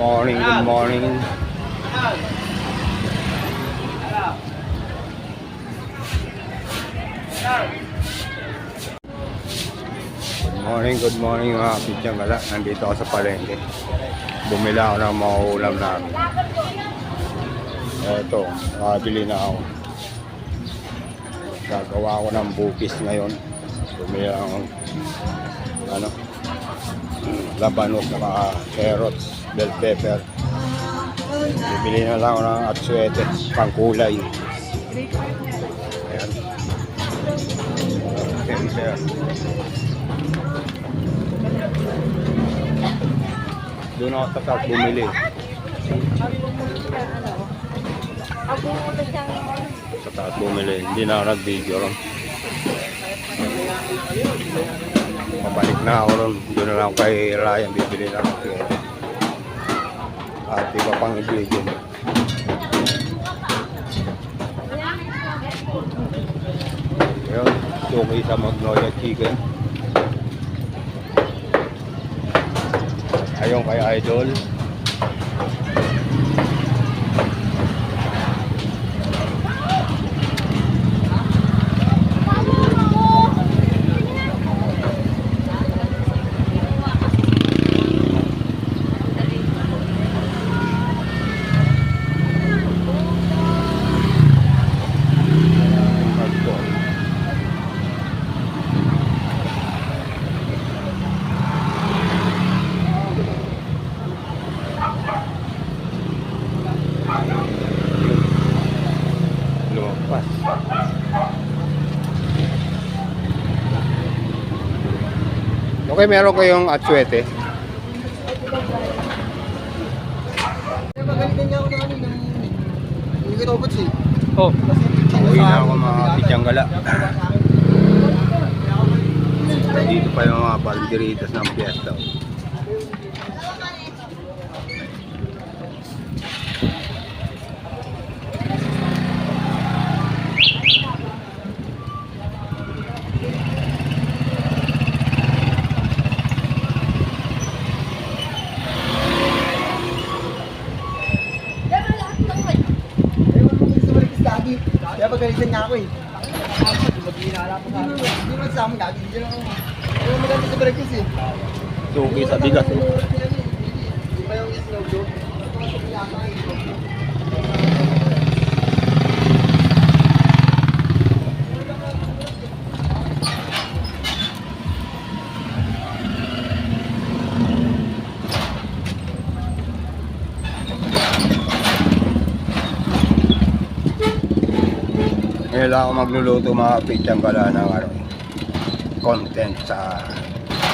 morning, good morning. Good morning mga pityang gala. Nandito ako sa palengke. Bumili ako ng mga ulam namin. Ito, makabili na ako. Gagawa ko ng bukis ngayon. Bumili ako ng labanos na carrots, bell pepper. Bibili na lang ako ng atsuete, pangkulay. Ayan. Pepper. Doon ako sa taas bumili. Sa taas bumili. Hindi na ako nag-video ron. Pabalik na ako ron. Doon na lang kay Ryan. Bibili na ako. At iba pang i-video. Ayun. Suki sa Magnolia Chicken. Ayun kay Idol. Okay, meron kayong atsuete. Oh, uwi na ako mga pityang gala. Dito pa yung mga banderitas ng piyesta. Kaya pagalitan niya ako eh. Hindi mo sa amin lagi. Hindi mo maganda sa breakfast eh. Suki sa bigas eh. Hindi pa yung snow doon. Ngayon lang ako magluluto mga pityang gala ng content sa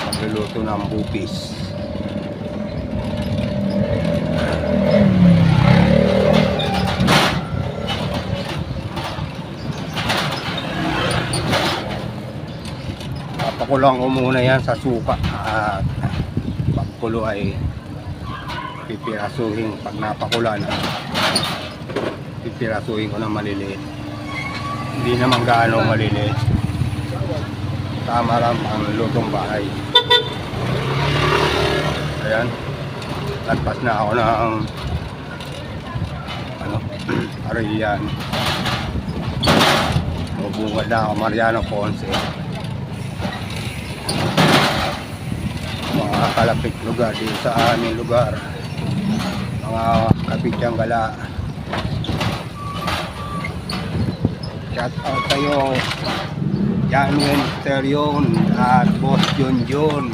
magluluto ng bukis. Papakulang ko muna yan sa suka at pagkulo ay pipirasuhin. Pag napakula na, pipirasuhin ko ng maliliit. Hindi naman gaano maliliit. Tama lang ang lutong bahay. Ayan. Lagpas na ako ng Arian. Mabungad na ako Mariano Ponce. Mga kalapit lugar dito sa aming lugar. Mga kapityang gala. Shout out kayo Janwen Sterion at Boss John John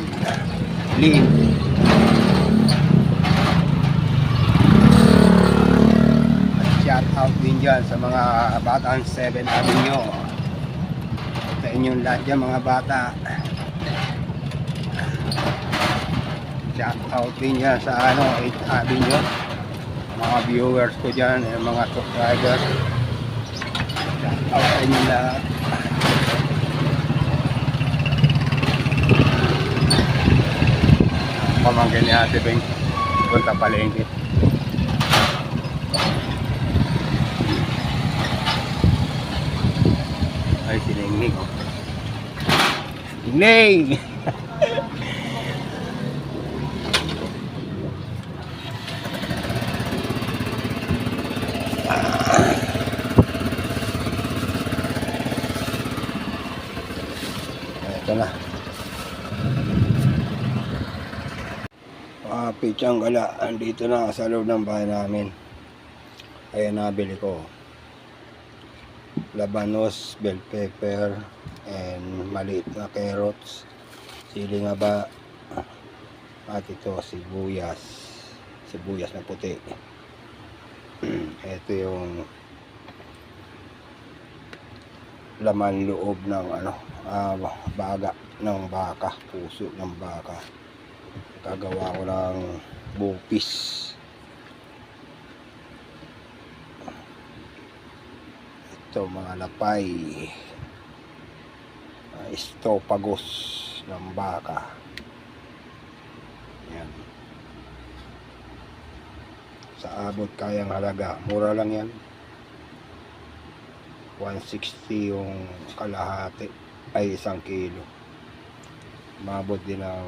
Lin. At shout out din dyan sa mga batang 7 Avenue. Sa inyong lahat dyan mga bata. Shout out din dyan sa 8 Avenue. Mga viewers ko dyan, mga subscribers. Shout out sa inyong lahat. Pamangkin ni Ate Beng, punta palengke. Ay, si Ningning. Ningning! Pichang gala, andito na sa loob ng bahay namin. Ayan, nabili ko labanos, bell pepper, and maliit na carrots, siling haba, at ito sibuyas na puti. Ito yung laman loob ng baga ng baka, puso ng baka. Gagawa ko ng bupis. Ito mga lapay, estopagos ng baka. Yan. Sa abot kayang halaga, mura lang yan. 160 yung kalahati, ay 1 kilo. Mabot din ng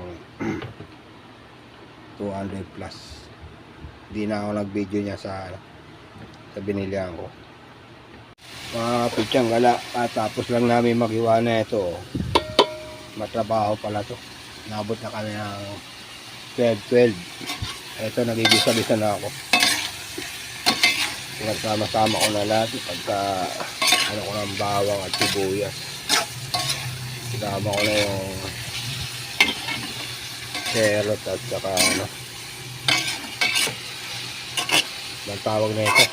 200 plus. Di na ako nag-video niya sa binilihan ko. Mga pichang gala, tapos lang namin maghiwa na ito. Matrabaho pala to. Nabot na kami ng 12. Ito, nagigisa-gisa na ako. Pinagsama-sama ko na lahat pagka ko ng bawang at sibuyas. Sinama ko na yung carrot at saka ang tawag na ito,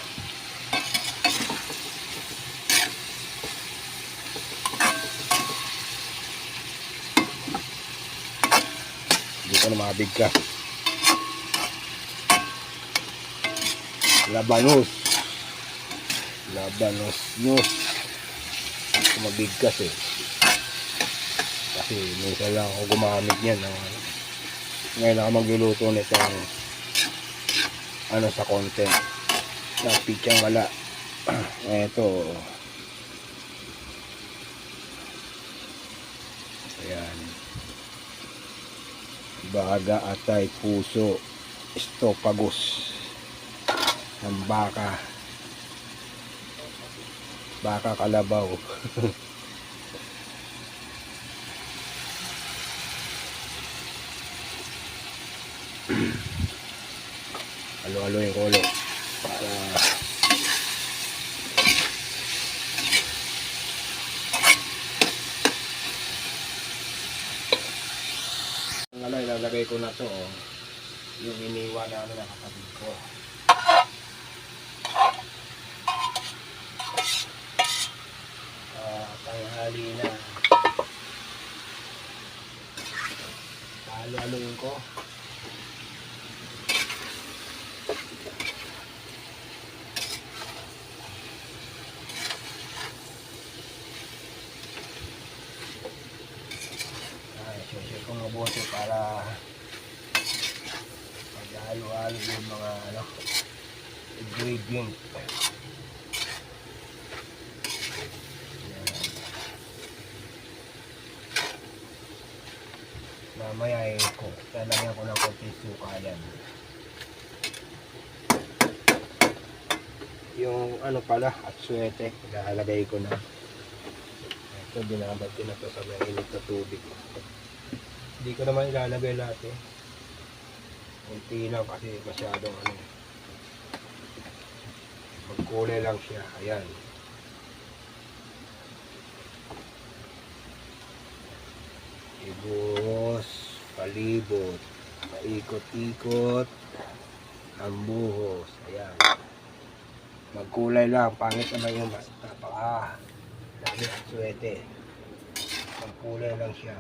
hindi ko na mabigkas. Labanos news. Mabigkas kasi minsan lang ako gumamit niyan. Ngayon ako magluluto nito sa content na pichang wala. Eto, ayan, baga, atay, puso, estopagos ng baka kalabaw. Halo-haloin ko ulit para ilalagay ko na to, yung iniwan namin na kapatid ko. Tanghali na, halo-haloin ko. Share ko mabuti para maghalo-halo yung mga ingredient. Mamaya lalagyan ko ng konting suka yan. Yung pala, atsuete, ilalagay ko na. Ito, binabad ko na ito sa may init na tubig. Hindi ko naman ilalagay lahat kunti lang kasi masyadong magkulay lang siya. Ayan. Ibos, palibot, paikot-ikot ang buhos. Ayan. Magkulay lang, pangit naman yung dami ang suwete. Magkulay lang siya.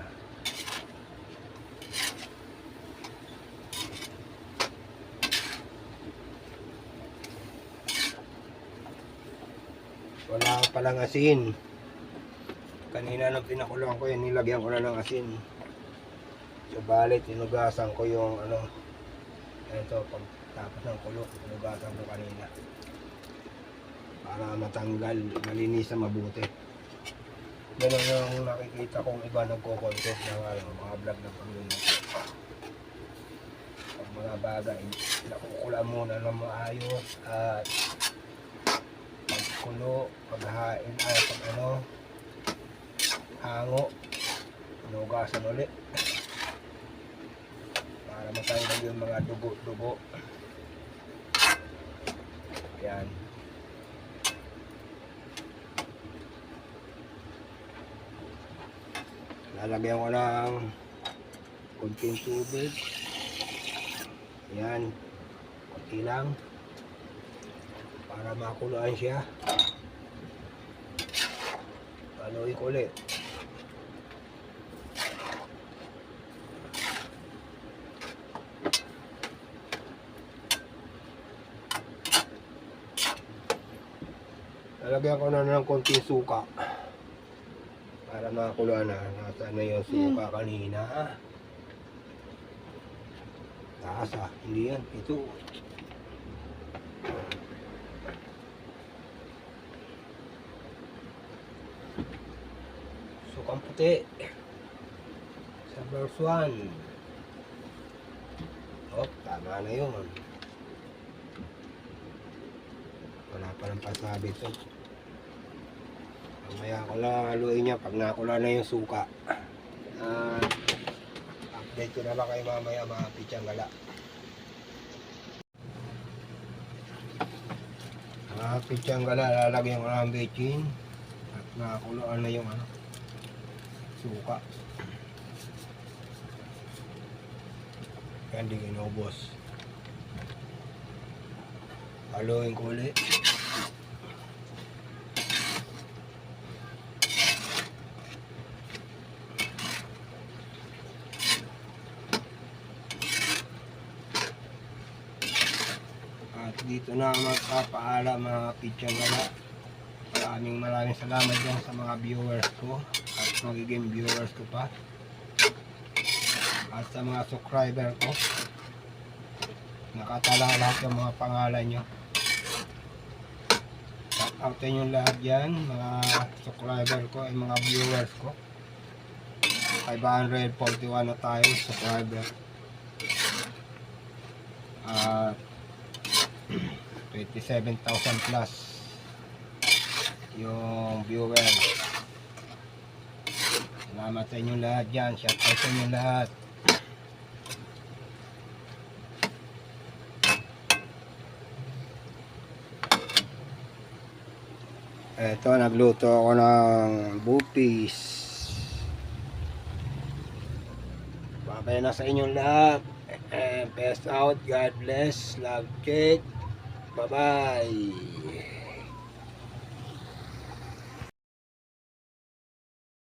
Wala palang asin. Kanina nang pinakuloan ko yan, nilagyan ko na ng asin. So balit, tinugasan ko yung ito, pag tapos ng kulo, tinugasan ko kanina. Para matanggal, malinis na mabuti. Ganun yung nakikita kong iba nagko-content ng mga vlog ng pamilya. Pag mga bagay, nakukulaan muna ng maayos at pagkulo, paghain, hango, nugasan ulit para matanggal yung mga dugo-dugo. Yan. Lalagyan ko ng kunting tubig. Yan. Kunti lang. Para makuluan siya. Haluin ko ulit. Lalagyan ko na ng konting suka para makakuluan na. Nasaan na yung suka kanina? Taas hindi yan. Ito. Sukang puti. Sa verse 1. Oh, tama na yun. Wala pa ng pasabi ito. Mamaya ko lang haluin niya pag nakula na yung suka. Update ko na lang kayo mamaya mga pitsang-gala. Mga pitsang-gala, lalagyan ko ng bechin at nakakuluan na yung suka. Kaya hindi inubos. Haluin ko ulit. At dito na magpapaalam mga pitsang-gala. Maraming salamat dyan sa mga viewers ko at magiging viewers ko pa. At sa mga subscriber ko. Nakatala lahat yung mga pangalan nyo. Shout out yung lahat dyan, mga subscriber ko ay mga viewers ko. 541 na tayo subscriber. 27,000 plus yung viewers. Salamat sa inyo lahat dyan. Shout out sa inyo lahat. Eto, nagluto ako ng bupis. Babay na sa inyong lahat. Peace out. God bless. Love, check. Bye-bye.